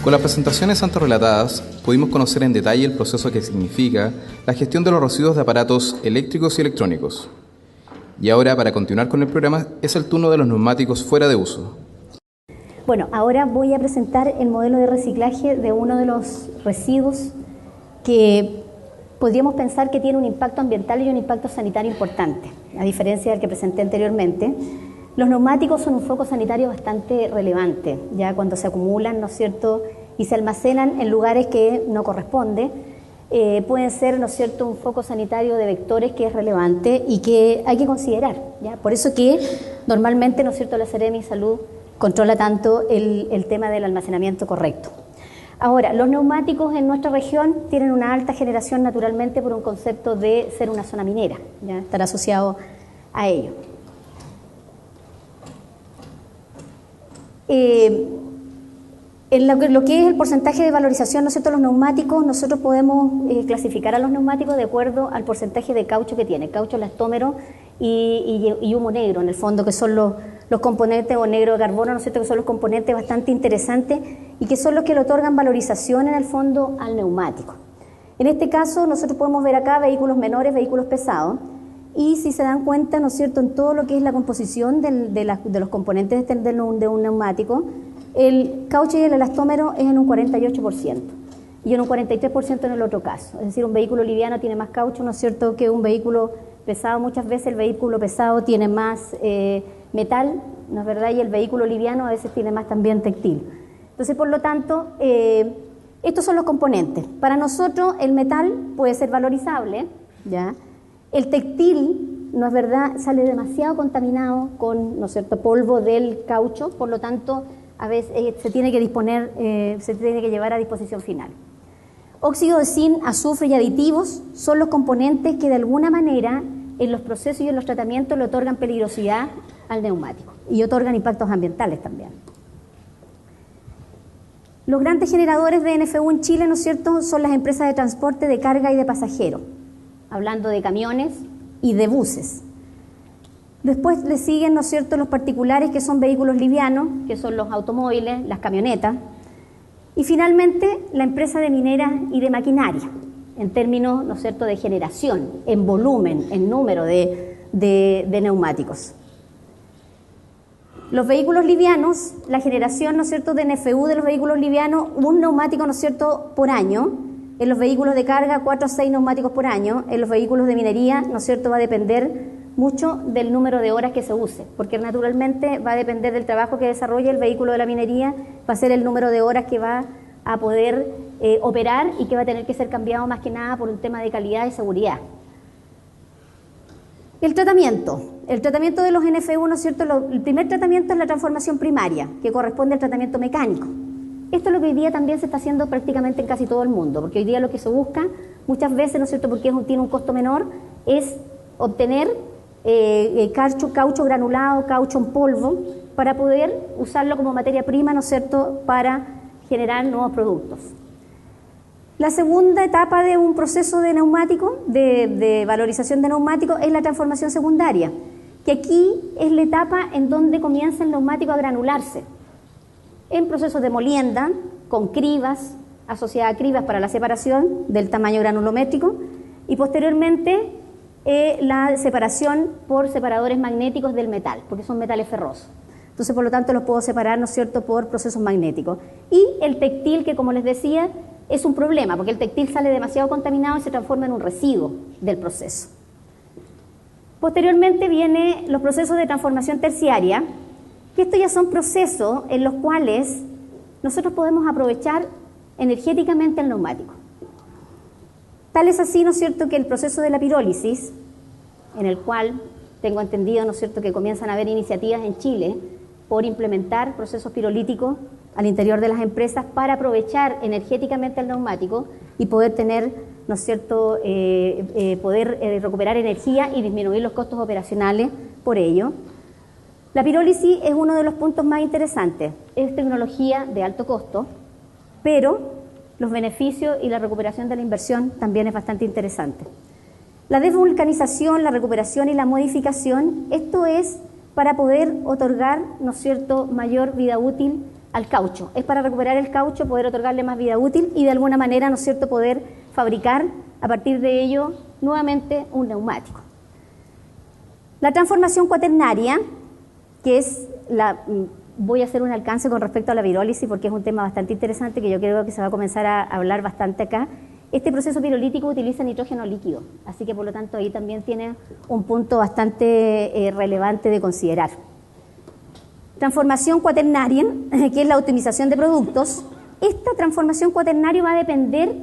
Con las presentaciones antes relatadas, pudimos conocer en detalle el proceso que significa la gestión de los residuos de aparatos eléctricos y electrónicos. Y ahora, para continuar con el programa, es el turno de los neumáticos fuera de uso. Bueno, ahora voy a presentar el modelo de reciclaje de uno de los residuos que podríamos pensar que tiene un impacto ambiental y un impacto sanitario importante, a diferencia del que presenté anteriormente. Los neumáticos son un foco sanitario bastante relevante, ya cuando se acumulan, ¿no es cierto?, y se almacenan en lugares que no corresponde, pueden ser, ¿no es cierto?, un foco sanitario de vectores que es relevante y que hay que considerar, ¿ya? Por eso que normalmente, ¿no es cierto?, la Seremi Salud controla tanto el tema del almacenamiento correcto. Ahora, los neumáticos en nuestra región tienen una alta generación naturalmente por un concepto de ser una zona minera, ¿ya?, estar asociado a ello. En lo que es el porcentaje de valorización, ¿no es cierto?, los neumáticos, nosotros podemos clasificar a los neumáticos de acuerdo al porcentaje de caucho que tiene, caucho, elastómero y humo negro, en el fondo, que son los componentes, o negro de carbono, ¿no es cierto?, que son los componentes bastante interesantes y que son los que le otorgan valorización en el fondo al neumático. En este caso, nosotros podemos ver acá vehículos menores, vehículos pesados, y si se dan cuenta, ¿no es cierto?, en todo lo que es la composición de los componentes de un neumático, el caucho y el elastómero es en un 48% y en un 43% en el otro caso. Es decir, un vehículo liviano tiene más caucho, ¿no es cierto?, que un vehículo pesado. Muchas veces el vehículo pesado tiene más metal, ¿no es verdad?, y el vehículo liviano a veces tiene más también textil. Entonces, por lo tanto, estos son los componentes. Para nosotros el metal puede ser valorizable, ¿ya? El textil, ¿no es verdad?, sale demasiado contaminado con, ¿no es cierto?, polvo del caucho, por lo tanto, a veces se tiene que disponer, se tiene que llevar a disposición final. Óxido de zinc, azufre y aditivos son los componentes que de alguna manera en los procesos y en los tratamientos le otorgan peligrosidad al neumático y otorgan impactos ambientales también. Los grandes generadores de NFU en Chile, ¿no es cierto?, son las empresas de transporte de carga y de pasajeros, hablando de camiones y de buses. Después le siguen, ¿no es cierto?, los particulares, que son vehículos livianos, que son los automóviles, las camionetas. Y finalmente, la empresa de mineras y de maquinaria, en términos, ¿no es cierto?, de generación, en volumen, en número de neumáticos. Los vehículos livianos, la generación, ¿no es cierto?, de NFU de los vehículos livianos, un neumático, ¿no es cierto?, por año. En los vehículos de carga, 4 a 6 neumáticos por año. En los vehículos de minería, ¿no es cierto?, va a depender mucho del número de horas que se use, porque naturalmente va a depender del trabajo que desarrolle el vehículo de la minería, va a ser el número de horas que va a poder operar y que va a tener que ser cambiado más que nada por un tema de calidad y seguridad. El tratamiento de los NFU, ¿no es cierto?, el primer tratamiento es la transformación primaria, que corresponde al tratamiento mecánico. Esto es lo que hoy día también se está haciendo prácticamente en casi todo el mundo, porque hoy día lo que se busca muchas veces, ¿no es cierto?, porque tiene un costo menor, es obtener caucho granulado, caucho en polvo, para poder usarlo como materia prima, ¿no es cierto?, para generar nuevos productos. La segunda etapa de un proceso de neumático, de valorización de neumáticos, es la transformación secundaria, que aquí es la etapa en donde comienza el neumático a granularse, en procesos de molienda, con cribas, asociadas a cribas para la separación del tamaño granulométrico, y posteriormente la separación por separadores magnéticos del metal, porque son metales ferrosos. Entonces, por lo tanto, los puedo separar, ¿no es cierto?, por procesos magnéticos. Y el textil, que como les decía, es un problema, porque el textil sale demasiado contaminado y se transforma en un residuo del proceso. Posteriormente vienen los procesos de transformación terciaria, que estos ya son procesos en los cuales nosotros podemos aprovechar energéticamente el neumático. Tal es así, ¿no es cierto?, que el proceso de la pirólisis, en el cual tengo entendido, ¿no es cierto?, que comienzan a haber iniciativas en Chile por implementar procesos pirolíticos al interior de las empresas para aprovechar energéticamente el neumático y poder tener, ¿no es cierto?, poder recuperar energía y disminuir los costos operacionales por ello. La pirólisis es uno de los puntos más interesantes. Es tecnología de alto costo, pero los beneficios y la recuperación de la inversión también es bastante interesante. La desvulcanización, la recuperación y la modificación, esto es para poder otorgar, ¿no es cierto?, mayor vida útil al caucho. Es para recuperar el caucho, poder otorgarle más vida útil y de alguna manera, ¿no es cierto?, poder fabricar a partir de ello nuevamente un neumático. La transformación cuaternaria, que es voy a hacer un alcance con respecto a la pirólisis porque es un tema bastante interesante que yo creo que se va a comenzar a hablar bastante acá. Este proceso pirolítico utiliza nitrógeno líquido, así que por lo tanto ahí también tiene un punto bastante relevante de considerar. Transformación cuaternaria, que es la optimización de productos. Esta transformación cuaternaria va a depender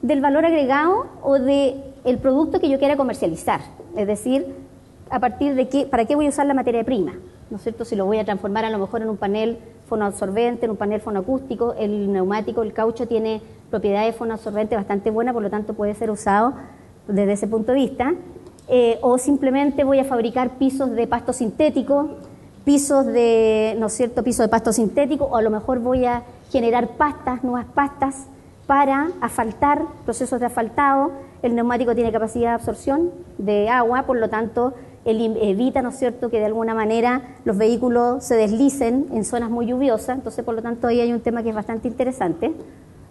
del valor agregado o del producto que yo quiera comercializar, es decir, a partir de para qué voy a usar la materia prima, ¿no es cierto? Si lo voy a transformar a lo mejor en un panel fonoabsorbente, en un panel fonoacústico, el neumático, el caucho tiene propiedades fonoabsorbentes bastante buenas, por lo tanto puede ser usado desde ese punto de vista, o simplemente voy a fabricar pisos de pasto sintético, pisos de, ¿no es cierto?, piso de pasto sintético, o a lo mejor voy a generar pastas, nuevas pastas para asfaltar, procesos de asfaltado. El neumático tiene capacidad de absorción de agua, por lo tanto evita, ¿no es cierto?, que de alguna manera los vehículos se deslicen en zonas muy lluviosas, entonces por lo tanto ahí hay un tema que es bastante interesante,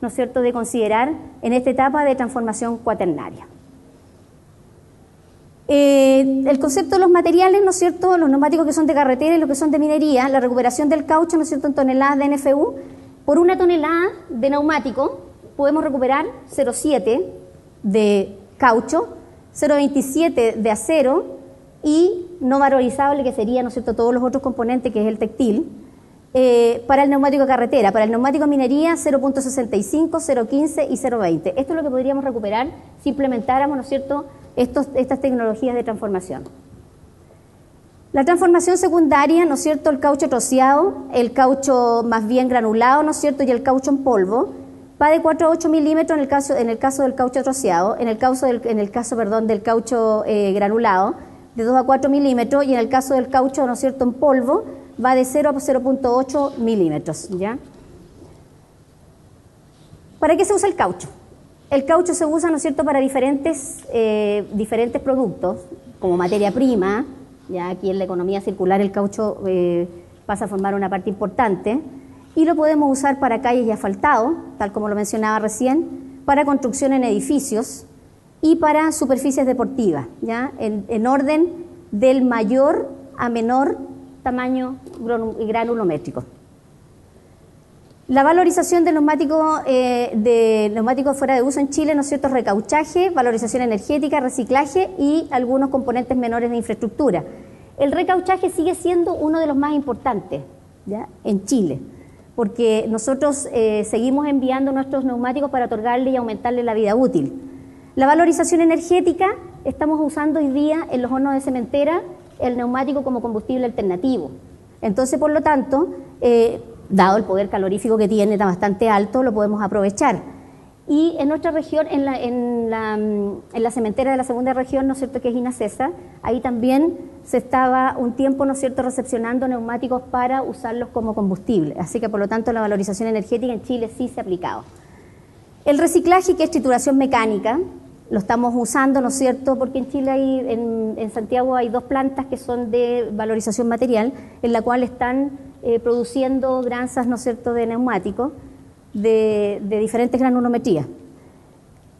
¿no es cierto?, de considerar en esta etapa de transformación cuaternaria. El concepto de los materiales, ¿no es cierto?, los neumáticos que son de carretera y los que son de minería, la recuperación del caucho, ¿no es cierto?, en toneladas de NFU, por una tonelada de neumático podemos recuperar 0,7 de caucho, 0,27 de acero y no valorizable, que sería, ¿no es cierto?, todos los otros componentes, que es el textil, para el neumático de carretera. Para el neumático de minería, 0,65, 0,15 y 0,20. Esto es lo que podríamos recuperar si implementáramos, ¿no es cierto?, estas tecnologías de transformación. La transformación secundaria, ¿no es cierto?, el caucho troceado, el caucho más bien granulado, ¿no es cierto?, y el caucho en polvo, va de 4 a 8 milímetros en el caso del caucho troceado, en el caso del caucho granulado, de 2 a 4 milímetros, y en el caso del caucho, ¿no es cierto?, en polvo, va de 0 a 0,8 milímetros, ¿ya? ¿Para qué se usa el caucho? El caucho se usa, ¿no es cierto?, para diferentes productos, como materia prima. Ya aquí en la economía circular el caucho pasa a formar una parte importante, y lo podemos usar para calles y asfaltado, tal como lo mencionaba recién, para construcción en edificios y para superficies deportivas, ¿ya? En orden del mayor a menor tamaño granulométrico. La valorización de neumáticos fuera de uso en Chile, ¿no es cierto?, recauchaje, valorización energética, reciclaje y algunos componentes menores de infraestructura. El recauchaje sigue siendo uno de los más importantes, ¿ya?, en Chile, porque nosotros seguimos enviando nuestros neumáticos para otorgarle y aumentarle la vida útil. La valorización energética, estamos usando hoy día en los hornos de cementera el neumático como combustible alternativo. Entonces, por lo tanto, dado el poder calorífico que tiene, está bastante alto, lo podemos aprovechar. Y en nuestra región, en la cementera de la segunda región, ¿no es cierto?, que es INACESA, ahí también se estaba un tiempo, ¿no es cierto?, recepcionando neumáticos para usarlos como combustible. Así que, por lo tanto, la valorización energética en Chile sí se ha aplicado. El reciclaje, que es trituración mecánica, lo estamos usando, ¿no es cierto?, porque en Chile en Santiago hay 2 plantas que son de valorización material, en la cual están produciendo granzas, ¿no es cierto?, de neumáticos de diferentes granulometrías.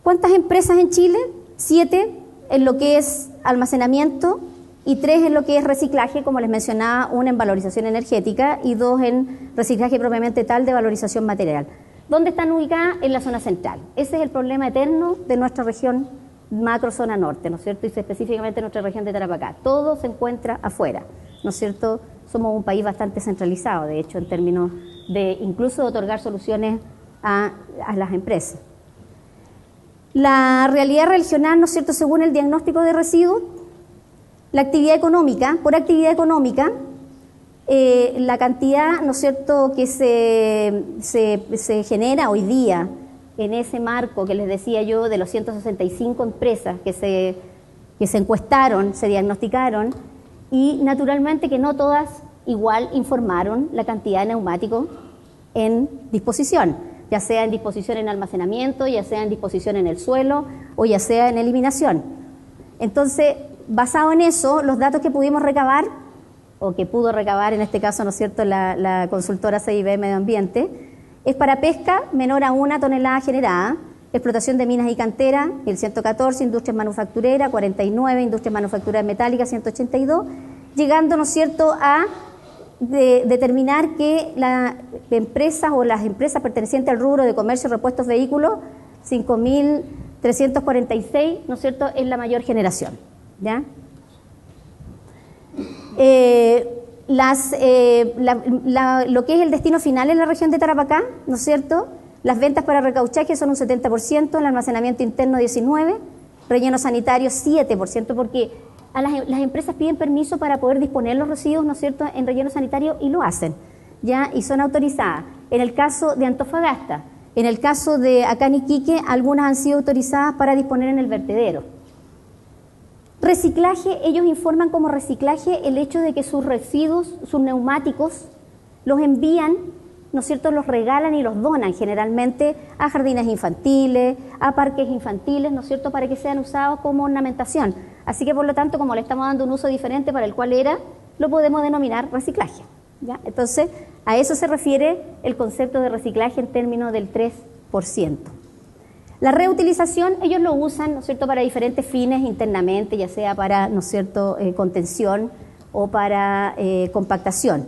¿Cuántas empresas en Chile? 7 en lo que es almacenamiento y 3 en lo que es reciclaje, como les mencionaba, 1 en valorización energética y 2 en reciclaje propiamente tal de valorización material. ¿Dónde están ubicadas? En la zona central. Ese es el problema eterno de nuestra región macro zona norte, ¿no es cierto? Y específicamente nuestra región de Tarapacá. Todo se encuentra afuera, ¿no es cierto? Somos un país bastante centralizado, de hecho, en términos de incluso de otorgar soluciones a las empresas. La realidad regional, ¿no es cierto?, según el diagnóstico de residuos, la actividad económica, por actividad económica, la cantidad, ¿no es cierto?, que se genera hoy día en ese marco que les decía yo de los 165 empresas que se encuestaron, se diagnosticaron, y naturalmente que no todas igual informaron la cantidad de neumáticos en disposición, ya sea en disposición en almacenamiento, ya sea en disposición en el suelo o ya sea en eliminación. Entonces, basado en eso, los datos que pudimos recabar o que pudo recabar en este caso, ¿no es cierto?, la consultora CIB Medio Ambiente, es para pesca menor a 1 tonelada generada, explotación de minas y canteras, 1114, industrias manufactureras, 49, industrias manufactureras metálicas, 182, llegando, ¿no es cierto?, a determinar que las empresas o las empresas pertenecientes al rubro de comercio, repuestos, vehículos, 5.346, ¿no es cierto?, es la mayor generación, ¿ya? Lo que es el destino final en la región de Tarapacá, ¿no es cierto?, las ventas para recauchaje son un 70%, el almacenamiento interno 19%, relleno sanitario 7%, porque las empresas piden permiso para poder disponer los residuos, ¿no es cierto?, en relleno sanitario y lo hacen, ¿ya? Y son autorizadas. En el caso de Antofagasta, en el caso de acá en Iquique, algunas han sido autorizadas para disponer en el vertedero. Reciclaje, ellos informan como reciclaje el hecho de que sus residuos, sus neumáticos, los envían, ¿no es cierto?, los regalan y los donan generalmente a jardines infantiles, a parques infantiles, ¿no es cierto?, para que sean usados como ornamentación. Así que, por lo tanto, como le estamos dando un uso diferente para el cual lo podemos denominar reciclaje, ¿ya? Entonces, a eso se refiere el concepto de reciclaje en términos del 3%. La reutilización, ellos lo usan, ¿no es cierto?, para diferentes fines internamente, ya sea para, ¿no es cierto?, contención o para compactación.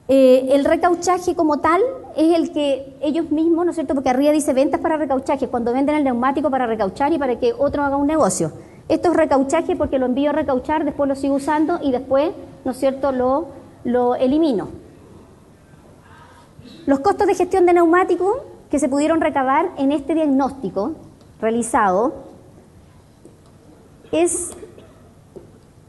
El recauchaje como tal es el que ellos mismos, ¿no es cierto?, porque arriba dice ventas para recauchaje, cuando venden el neumático para recauchar y para que otro haga un negocio. Esto es recauchaje porque lo envío a recauchar, después lo sigo usando y después, ¿no es cierto?, lo elimino. Los costos de gestión de neumáticos que se pudieron recabar en este diagnóstico realizado es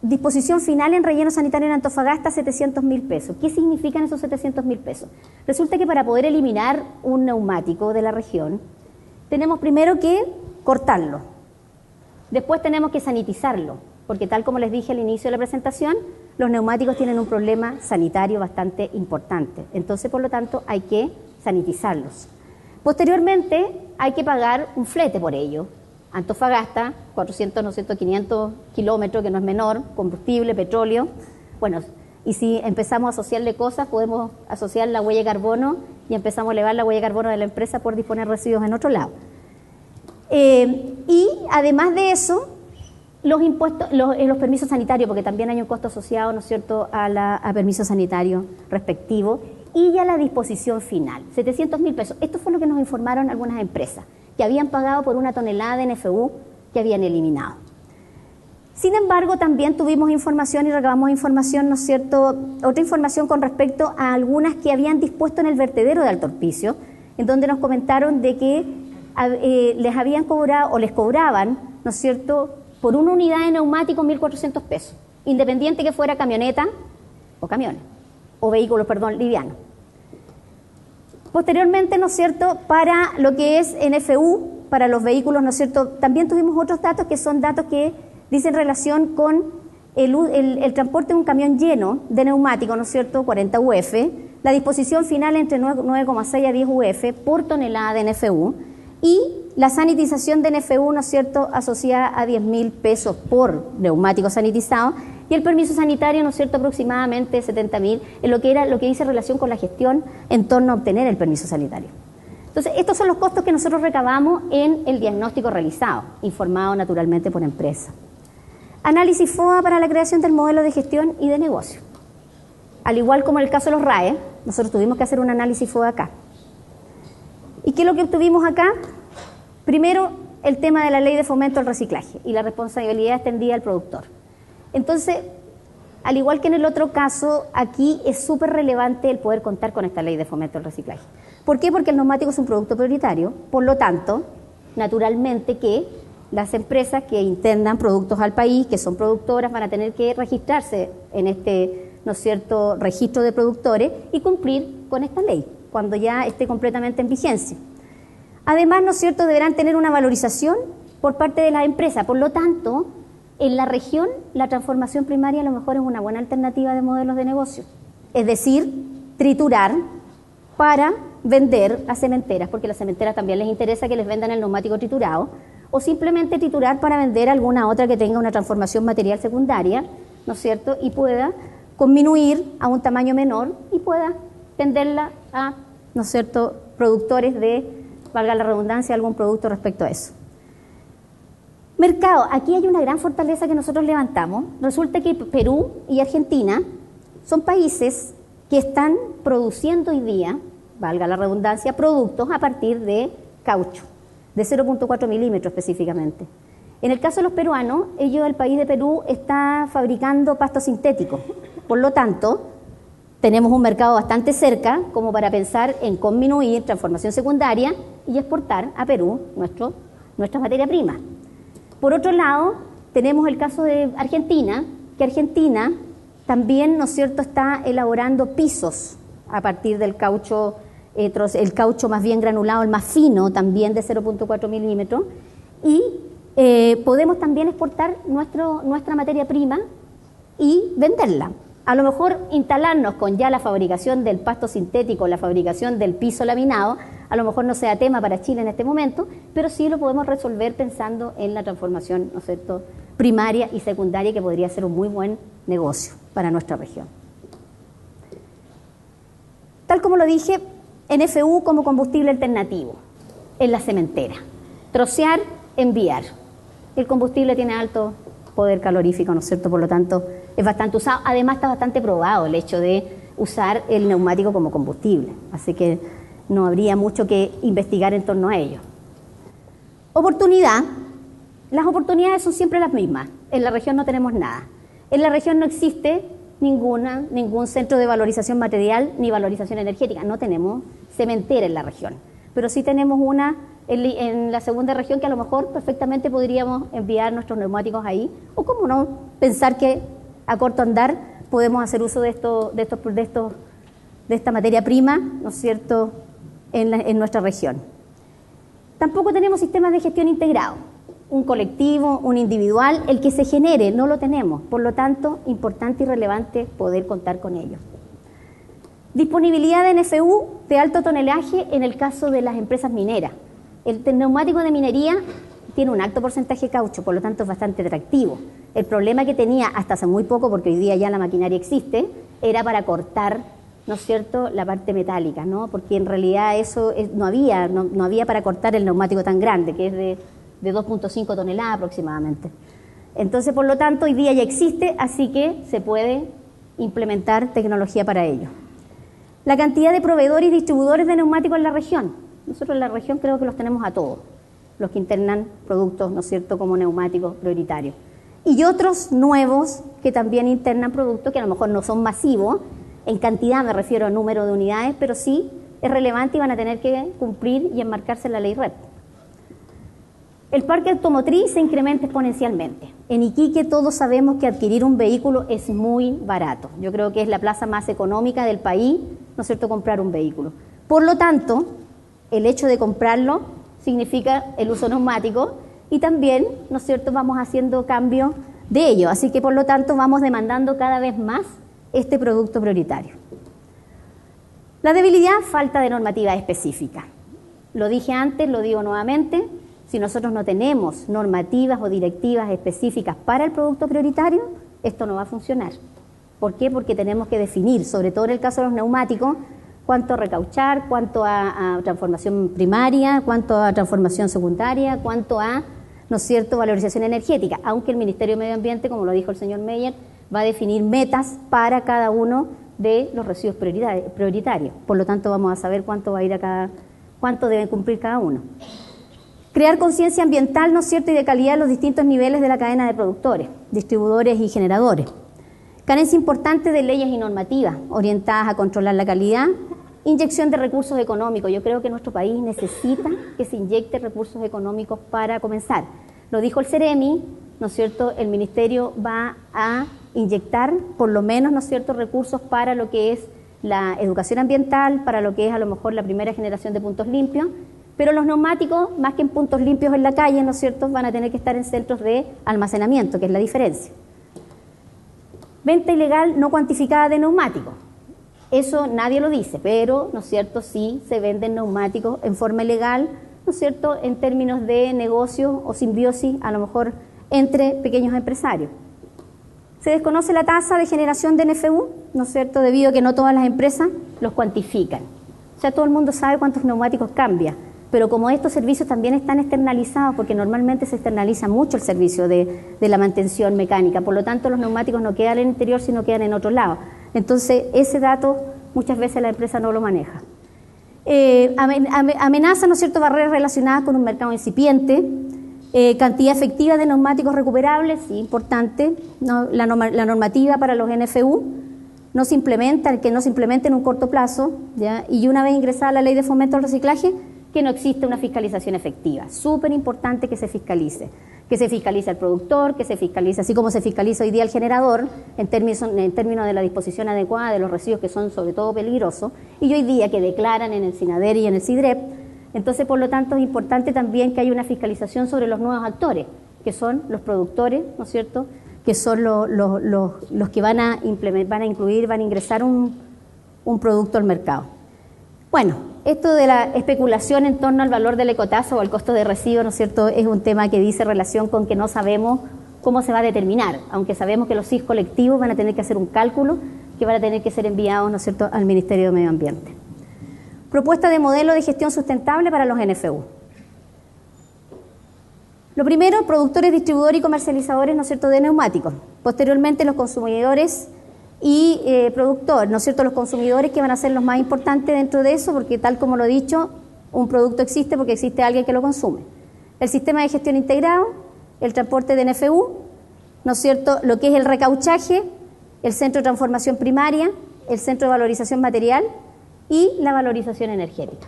disposición final en relleno sanitario en Antofagasta, 700.000 pesos. ¿Qué significan esos 700.000 pesos? Resulta que para poder eliminar un neumático de la región, tenemos primero que cortarlo, después tenemos que sanitizarlo, porque tal como les dije al inicio de la presentación, los neumáticos tienen un problema sanitario bastante importante. Entonces, por lo tanto, hay que sanitizarlos. Posteriormente, hay que pagar un flete por ello. Antofagasta, 400, no sé, 500 kilómetros, que no es menor, combustible, petróleo. Bueno, y si empezamos a asociarle cosas, podemos asociar la huella de carbono y empezamos a elevar la huella de carbono de la empresa por disponer residuos en otro lado. Y además de eso, los impuestos, los permisos sanitarios, porque también hay un costo asociado, ¿no es cierto?, a permiso sanitario respectivo, y ya la disposición final, 700.000 pesos. Esto fue lo que nos informaron algunas empresas, que habían pagado por 1 tonelada de NFU que habían eliminado. Sin embargo, también tuvimos información y recabamos información, ¿no es cierto?, otra información con respecto a algunas que habían dispuesto en el vertedero de Alto Hospicio, en donde nos comentaron de que les habían cobrado o les cobraban, ¿no es cierto?, por una unidad de neumático 1.400 pesos, independiente que fuera camioneta o camiones, o vehículos, perdón, livianos. Posteriormente, ¿no es cierto?, para lo que es NFU, para los vehículos, ¿no es cierto?, también tuvimos otros datos que son datos que dicen relación con el transporte de un camión lleno de neumáticos, ¿no es cierto?, 40 UF, la disposición final entre 9,6 a 10 UF por tonelada de NFU, y la sanitización de NFU, ¿no es cierto?, asociada a 10.000 pesos por neumático sanitizado, y el permiso sanitario, ¿no es cierto?, aproximadamente 70.000, en lo que dice relación con la gestión en torno a obtener el permiso sanitario. Entonces, estos son los costos que nosotros recabamos en el diagnóstico realizado, informado naturalmente por empresa. Análisis FOA para la creación del modelo de gestión y de negocio. Al igual como en el caso de los RAE, nosotros tuvimos que hacer un análisis FOA acá. ¿Y qué es lo que obtuvimos acá? Primero, el tema de la ley de fomento al reciclaje y la responsabilidad extendida al productor. Entonces, al igual que en el otro caso, aquí es súper relevante el poder contar con esta ley de fomento al reciclaje. ¿Por qué? Porque el neumático es un producto prioritario, por lo tanto, naturalmente que las empresas que internan productos al país, que son productoras, van a tener que registrarse en este, ¿no es cierto?, registro de productores y cumplir con esta ley, cuando ya esté completamente en vigencia. Además, ¿no es cierto?, deberán tener una valorización por parte de las empresas. Por lo tanto, en la región, la transformación primaria a lo mejor es una buena alternativa de modelos de negocio. Es decir, triturar para vender a cementeras, porque a las cementeras también les interesa que les vendan el neumático triturado, o simplemente triturar para vender alguna otra que tenga una transformación material secundaria, ¿no es cierto?, y pueda disminuir a un tamaño menor y pueda venderla a, ¿no es cierto?, productores de, valga la redundancia, algún producto respecto a eso. Mercado, aquí hay una gran fortaleza que nosotros levantamos. Resulta que Perú y Argentina son países que están produciendo hoy día, valga la redundancia, productos a partir de caucho, de 0.4 milímetros específicamente. En el caso de los peruanos, el país de Perú está fabricando pasto sintético. Por lo tanto, tenemos un mercado bastante cerca como para pensar en disminuir transformación secundaria y exportar a Perú nuestra materia prima. Por otro lado, tenemos el caso de Argentina, que Argentina también, ¿no es cierto?, está elaborando pisos a partir del caucho, el caucho más bien granulado, el más fino, también de 0.4 milímetros, y podemos también exportar nuestra materia prima y venderla. A lo mejor instalarnos con ya la fabricación del pasto sintético, la fabricación del piso laminado, a lo mejor no sea tema para Chile en este momento, pero sí lo podemos resolver pensando en la transformación, ¿no es cierto?, primaria y secundaria, que podría ser un muy buen negocio para nuestra región. Tal como lo dije, NFU como combustible alternativo en la cementera. Trocear, enviar. El combustible tiene alto poder calorífico, ¿no es cierto?, por lo tanto es bastante usado. Además está bastante probado el hecho de usar el neumático como combustible, así que no habría mucho que investigar en torno a ello. Oportunidad. Las oportunidades son siempre las mismas. En la región no tenemos nada. En la región no existe ningún centro de valorización material ni valorización energética. No tenemos cementera en la región, pero sí tenemos una en la segunda región que a lo mejor perfectamente podríamos enviar nuestros neumáticos ahí, o cómo no, pensar que a corto andar podemos hacer uso de esta materia prima, ¿no es cierto?, en nuestra región. Tampoco tenemos sistemas de gestión integrado, un colectivo, un individual, el que se genere, no lo tenemos, por lo tanto, importante y relevante poder contar con ello. Disponibilidad de NFU de alto tonelaje en el caso de las empresas mineras. El neumático de minería tiene un alto porcentaje de caucho, por lo tanto es bastante atractivo. El problema que tenía hasta hace muy poco, porque hoy día ya la maquinaria existe, era para cortar, ¿no es cierto?, la parte metálica, ¿no?, porque en realidad eso no había para cortar el neumático tan grande, que es de 2.5 toneladas aproximadamente. Entonces, por lo tanto, hoy día ya existe, así que se puede implementar tecnología para ello. La cantidad de proveedores y distribuidores de neumáticos en la región. Nosotros en la región creo que los tenemos a todos, los que internan productos, ¿no es cierto?, como neumáticos prioritarios. Y otros nuevos que también internan productos que a lo mejor no son masivos, en cantidad me refiero a número de unidades, pero sí es relevante y van a tener que cumplir y enmarcarse en la ley RED. El parque automotriz se incrementa exponencialmente. En Iquique todos sabemos que adquirir un vehículo es muy barato. Yo creo que es la plaza más económica del país, ¿no es cierto?, comprar un vehículo. Por lo tanto, el hecho de comprarlo significa el uso neumático y también, ¿no es cierto?, vamos haciendo cambio de ello. Así que, por lo tanto, vamos demandando cada vez más este producto prioritario. La debilidad, falta de normativa específica. Lo dije antes, lo digo nuevamente, si nosotros no tenemos normativas o directivas específicas para el producto prioritario, esto no va a funcionar. ¿Por qué? Porque tenemos que definir, sobre todo en el caso de los neumáticos, cuánto a recauchar, cuánto a transformación primaria, cuánto a transformación secundaria, cuánto a, ¿no es cierto?, valorización energética, aunque el Ministerio de Medio Ambiente, como lo dijo el señor Meyer, va a definir metas para cada uno de los residuos prioritarios. Por lo tanto, vamos a saber cuánto va a ir cuánto debe cumplir cada uno. Crear conciencia ambiental, ¿no es cierto?, y de calidad en los distintos niveles de la cadena de productores, distribuidores y generadores. Carencia importante de leyes y normativas orientadas a controlar la calidad. Inyección de recursos económicos. Yo creo que nuestro país necesita que se inyecte recursos económicos para comenzar. Lo dijo el Ceremi, ¿no es cierto?, el Ministerio va a inyectar por lo menos, ¿no es cierto?, recursos para lo que es la educación ambiental, para lo que es a lo mejor la primera generación de puntos limpios, pero los neumáticos, más que en puntos limpios en la calle, ¿no es cierto?, van a tener que estar en centros de almacenamiento, que es la diferencia. Venta ilegal no cuantificada de neumáticos. Eso nadie lo dice, pero, ¿no es cierto?, sí se venden neumáticos en forma ilegal, ¿no es cierto?, en términos de negocio o simbiosis, a lo mejor entre pequeños empresarios. Se desconoce la tasa de generación de NFU, ¿no es cierto?, debido a que no todas las empresas los cuantifican. O sea, todo el mundo sabe cuántos neumáticos cambia, pero como estos servicios también están externalizados, porque normalmente se externaliza mucho el servicio de la mantención mecánica, por lo tanto los neumáticos no quedan en el interior, sino quedan en otro lado. Entonces, ese dato muchas veces la empresa no lo maneja. Amenaza, ¿no es cierto?, barreras relacionadas con un mercado incipiente, cantidad efectiva de neumáticos recuperables, sí, importante, ¿no? La normativa para los NFU no se implementa, el que no se implemente en un corto plazo, ¿ya? Y una vez ingresada la ley de fomento al reciclaje, que no existe una fiscalización efectiva. Súper importante que se fiscalice al productor, que se fiscalice, así como se fiscaliza hoy día el generador, en términos de la disposición adecuada de los residuos que son sobre todo peligrosos, y hoy día que declaran en el SINADER y en el SIDREP. Entonces, por lo tanto, es importante también que haya una fiscalización sobre los nuevos actores, que son los productores, ¿no es cierto?, que son los que van a ingresar un producto al mercado. Bueno, esto de la especulación en torno al valor del ecotasa o al costo de residuo, ¿no es cierto?, es un tema que dice relación con que no sabemos cómo se va a determinar, aunque sabemos que los SIG colectivos van a tener que hacer un cálculo que van a tener que ser enviados, ¿no es cierto?, al Ministerio de Medio Ambiente. Propuesta de modelo de gestión sustentable para los NFU. Lo primero, productores, distribuidores y comercializadores, ¿no es cierto?, de neumáticos. Posteriormente, los consumidores y productores, ¿no es cierto?, los consumidores que van a ser los más importantes dentro de eso, porque tal como lo he dicho, un producto existe porque existe alguien que lo consume. El sistema de gestión integrado, el transporte de NFU, ¿no es cierto?, lo que es el recauchaje, el centro de transformación primaria, el centro de valorización material y la valorización energética,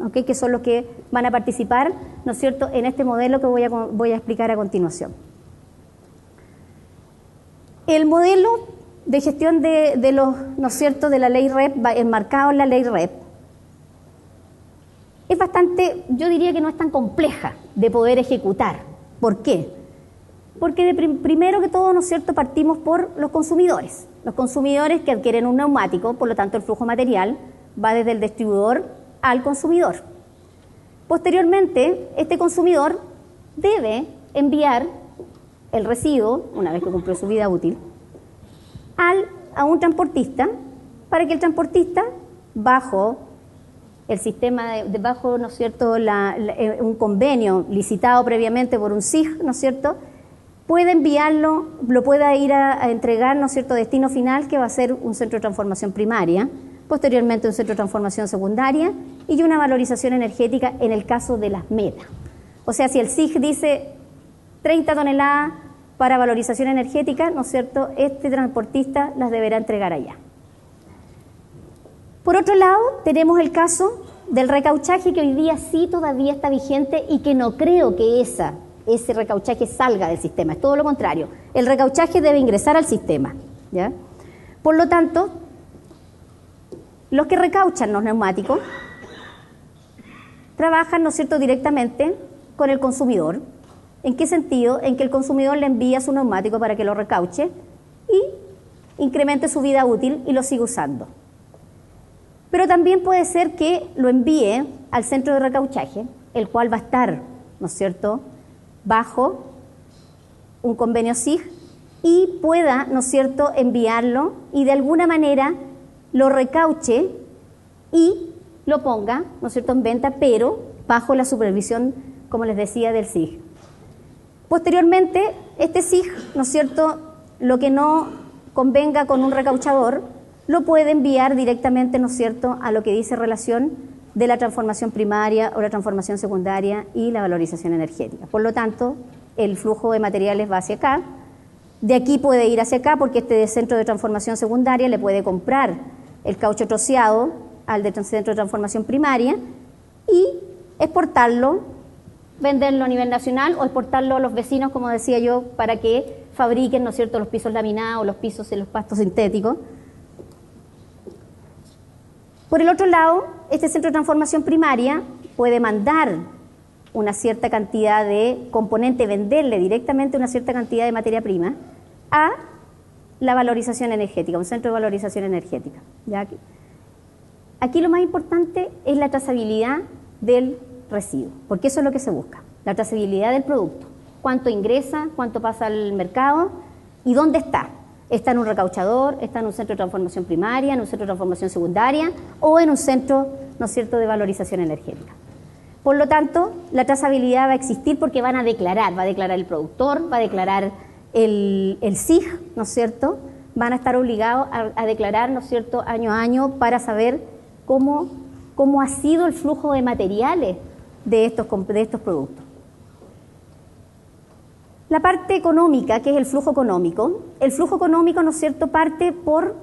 ¿okay?, que son los que van a participar, ¿no es cierto?, en este modelo que voy a explicar a continuación. El modelo de gestión de los, ¿no es cierto?, de la ley REP, enmarcado en la ley REP, es bastante, yo diría que no es tan compleja de poder ejecutar. ¿Por qué? Porque primero que todo, ¿no es cierto?, partimos por los consumidores que adquieren un neumático, por lo tanto el flujo material va desde el distribuidor al consumidor. Posteriormente, este consumidor debe enviar el residuo, una vez que cumplió su vida útil, a un transportista, para que el transportista, bajo el sistema, bajo, ¿no es cierto?, un convenio licitado previamente por un SIG, ¿no es cierto?, pueda enviarlo, lo pueda ir a entregar, ¿no es cierto?, destino final, que va a ser un centro de transformación primaria, posteriormente un centro de transformación secundaria y una valorización energética en el caso de las metas. O sea, si el SIG dice 30 toneladas para valorización energética, ¿no es cierto?, este transportista las deberá entregar allá. Por otro lado, tenemos el caso del recauchaje, que hoy día sí todavía está vigente y que no creo que ese recauchaje salga del sistema, es todo lo contrario. El recauchaje debe ingresar al sistema, ¿ya? Por lo tanto, los que recauchan los neumáticos trabajan, ¿no es cierto?, directamente con el consumidor. ¿En qué sentido? En que el consumidor le envía su neumático para que lo recauche y incremente su vida útil y lo siga usando. Pero también puede ser que lo envíe al centro de recauchaje, el cual va a estar, ¿no es cierto?, bajo un convenio SIG, y pueda, ¿no es cierto?, enviarlo y de alguna manera lo recauche y lo ponga, ¿no es cierto?, en venta, pero bajo la supervisión, como les decía, del SIG. Posteriormente, este SIG, ¿no es cierto?, lo que no convenga con un recauchador, lo puede enviar directamente, ¿no es cierto?, a lo que dice relación de la transformación primaria o la transformación secundaria y la valorización energética. Por lo tanto, el flujo de materiales va hacia acá, de aquí puede ir hacia acá, porque este centro de transformación secundaria le puede comprar el caucho troceado al centro de transformación primaria y exportarlo, venderlo a nivel nacional o exportarlo a los vecinos, como decía yo, para que fabriquen, ¿no es cierto?, los pisos laminados, los pisos en los pastos sintéticos. Por el otro lado, este centro de transformación primaria puede mandar una cierta cantidad de componente, venderle directamente una cierta cantidad de materia prima a la valorización energética, un centro de valorización energética. ¿Ya? Aquí lo más importante es la trazabilidad del residuo, porque eso es lo que se busca, la trazabilidad del producto. Cuánto ingresa, cuánto pasa al mercado y dónde está. está en un recauchador, está en un centro de transformación primaria, en un centro de transformación secundaria o en un centro, ¿no es cierto?, de valorización energética. Por lo tanto, la trazabilidad va a existir porque va a declarar el productor, va a declarar el SIG, ¿no es cierto?, van a estar obligados a declarar, ¿no es cierto?, año a año para saber cómo ha sido el flujo de materiales de estos productos. La parte económica, que es el flujo económico, ¿no es cierto?, parte por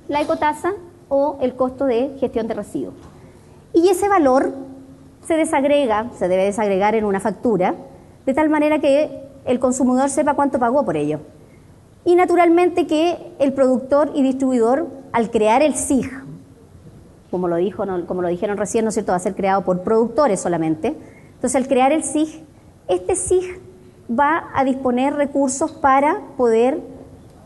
la ecotasa o el costo de gestión de residuos. Y ese valor se debe desagregar en una factura, de tal manera que el consumidor sepa cuánto pagó por ello. Y naturalmente que el productor y distribuidor, al crear el SIG, como lo dijeron recién, ¿no es cierto?, va a ser creado por productores solamente. Entonces, al crear el SIG, este SIG va a disponer recursos para poder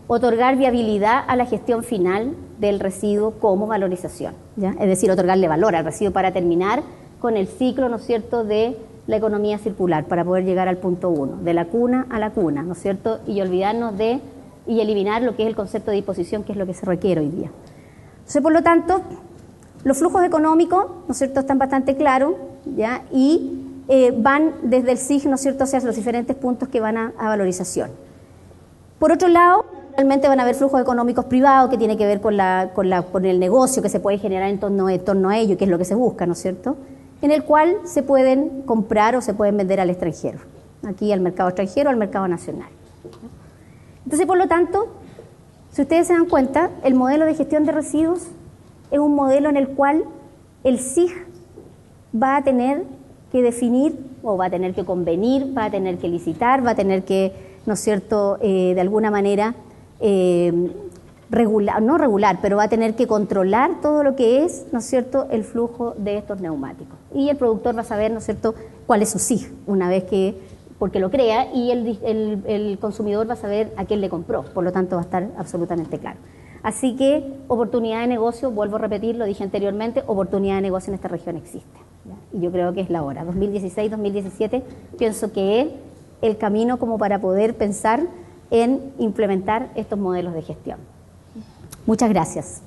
otorgar viabilidad a la gestión final del residuo como valorización, ¿ya? Es decir, otorgarle valor al residuo para terminar con el ciclo, ¿no es cierto?, de la economía circular, para poder llegar al punto 1, de la cuna a la cuna, ¿no es cierto?, y olvidarnos y eliminar lo que es el concepto de disposición, que es lo que se requiere hoy día. Entonces, por lo tanto, los flujos económicos, ¿no es cierto?, están bastante claros, ¿ya?, y van desde el SIG, ¿no es cierto?, hacia los diferentes puntos que van a valorización. Por otro lado, realmente van a haber flujos económicos privados que tiene que ver con el negocio que se puede generar en torno a ello, que es lo que se busca, ¿no es cierto?, en el cual se pueden comprar o se pueden vender al extranjero, aquí al mercado extranjero, al mercado nacional. Entonces, por lo tanto, si ustedes se dan cuenta, el modelo de gestión de residuos es un modelo en el cual el SIG va a tener que definir, o va a tener que convenir, va a tener que licitar, va a tener que, ¿no es cierto?, de alguna manera pero va a tener que controlar todo lo que es, ¿no es cierto?, el flujo de estos neumáticos. Y el productor va a saber, ¿no es cierto?, cuál es su SIG, una vez porque lo crea, y el consumidor va a saber a quién le compró, por lo tanto va a estar absolutamente claro. Así que oportunidad de negocio, vuelvo a repetir, lo dije anteriormente, oportunidad de negocio en esta región existe, ¿ya? Y yo creo que es la hora. 2016-2017 pienso que es el camino como para poder pensar en implementar estos modelos de gestión. Muchas gracias.